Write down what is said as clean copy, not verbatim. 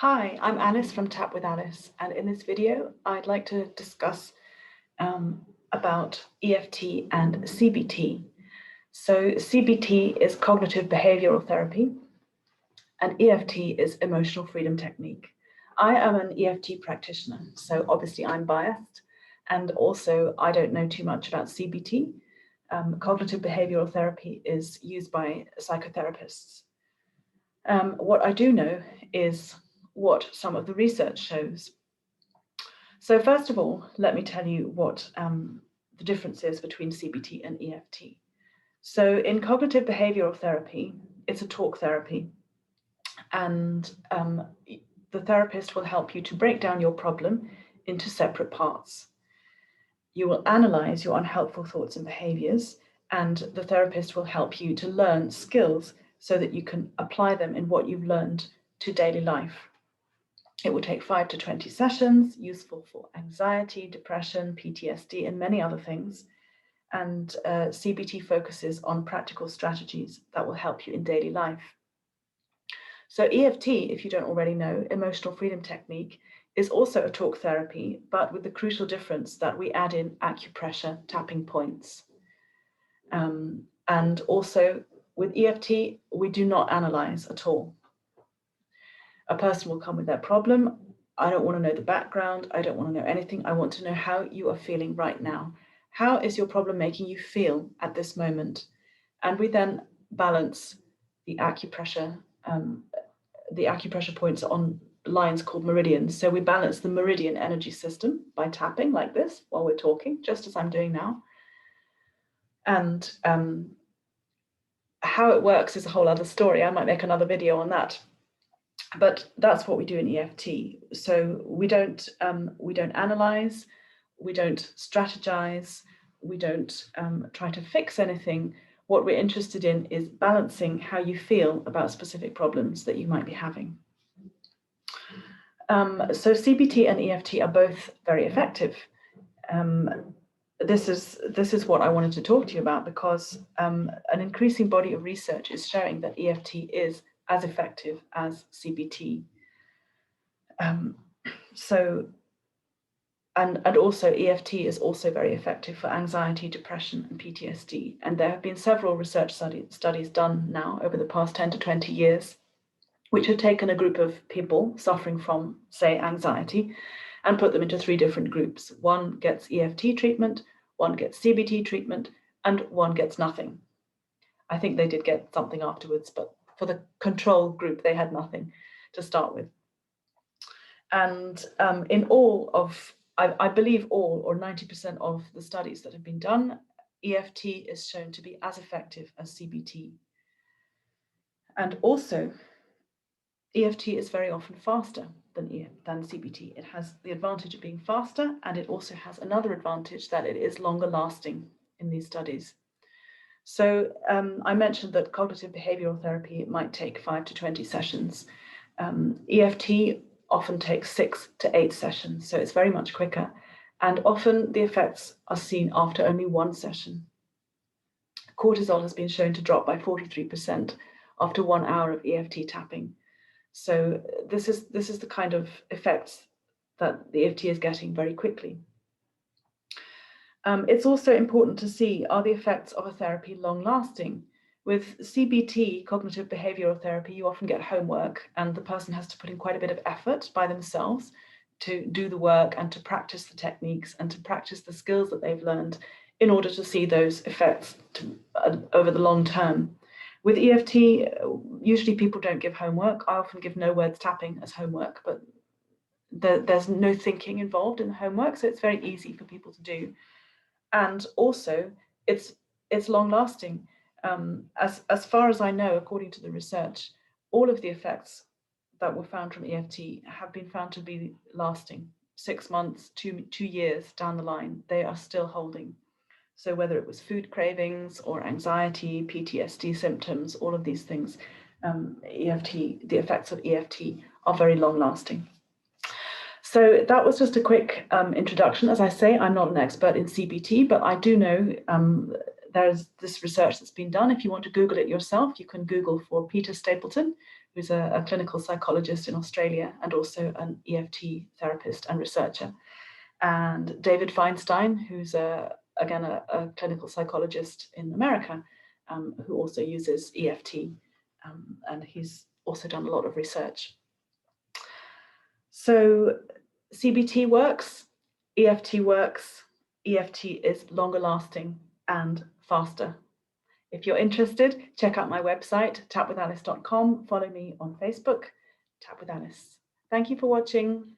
Hi, I'm Alice from Tap with Alice, and in this video, I'd like to discuss about EFT and CBT. So CBT is cognitive behavioral therapy, and EFT is emotional freedom technique. I am an EFT practitioner, so obviously I'm biased, and also I don't know too much about CBT. Cognitive behavioral therapy is used by psychotherapists. What I do know is what some of the research shows. So first of all, let me tell you what the difference is between CBT and EFT. So in cognitive behavioral therapy, it's a talk therapy, and the therapist will help you to break down your problem into separate parts. You will analyze your unhelpful thoughts and behaviors, and the therapist will help you to learn skills so that you can apply them in what you've learned to daily life. It will take 5 to 20 sessions, useful for anxiety, depression, PTSD, and many other things. And CBT focuses on practical strategies that will help you in daily life. So EFT, if you don't already know, emotional freedom technique, is also a talk therapy, but with the crucial difference that we add in acupressure tapping points. And also with EFT, we do not analyze at all. A person will come with their problem. I don't want to know the background. I don't want to know anything. I want to know how you are feeling right now. How is your problem making you feel at this moment? And we then balance the acupressure. The acupressure points are on lines called meridians. So we balance the meridian energy system by tapping like this while we're talking, just as I'm doing now. And how it works is a whole other story. I might make another video on that. But that's what we do in EFT. So we don't analyze, we don't strategize, we don't try to fix anything. What we're interested in is balancing how you feel about specific problems that you might be having. So CBT and EFT are both very effective. This is what I wanted to talk to you about because an increasing body of research is showing that EFT is as effective as CBT. And also EFT is also very effective for anxiety, depression, and PTSD. And there have been several research studies done now over the past 10 to 20 years, which have taken a group of people suffering from, say, anxiety, and put them into 3 different groups. One gets EFT treatment, one gets CBT treatment, and one gets nothing. I think they did get something afterwards, but for the control group, they had nothing to start with. And in all of, I believe all or 90% of the studies that have been done, EFT is shown to be as effective as CBT. And also, EFT is very often faster than CBT. It has the advantage of being faster, and it also has another advantage that it is longer lasting in these studies. So I mentioned that cognitive behavioral therapy might take 5 to 20 sessions. EFT often takes 6 to 8 sessions, so it's very much quicker. And often the effects are seen after only 1 session. Cortisol has been shown to drop by 43% after 1 hour of EFT tapping. So this is the kind of effects that the EFT is getting very quickly. It's also important to see, are the effects of a therapy long-lasting? With CBT, cognitive behavioral therapy, you often get homework, and the person has to put in quite a bit of effort by themselves to do the work and to practice the techniques and to practice the skills that they've learned in order to see those effects over the long term. With EFT, usually people don't give homework. I often give no words tapping as homework, but there's no thinking involved in the homework, so it's very easy for people to do. And also, it's long-lasting. As far as I know, according to the research, all of the effects that were found from EFT have been found to be lasting. 6 months, 2 years down the line, they are still holding. So whether it was food cravings or anxiety, PTSD symptoms, all of these things, the effects of EFT are very long-lasting. So that was just a quick introduction. As I say, I'm not an expert in CBT, but I do know there's this research that's been done. If you want to Google it yourself, you can Google for Peter Stapleton, who's a clinical psychologist in Australia and also an EFT therapist and researcher. And David Feinstein, who's again a clinical psychologist in America, who also uses EFT, and he's also done a lot of research. So CBT works, EFT works, EFT is longer lasting and faster. If you're interested, check out my website, tapwithalice.com. Follow me on Facebook, Tap with Alice. Thank you for watching.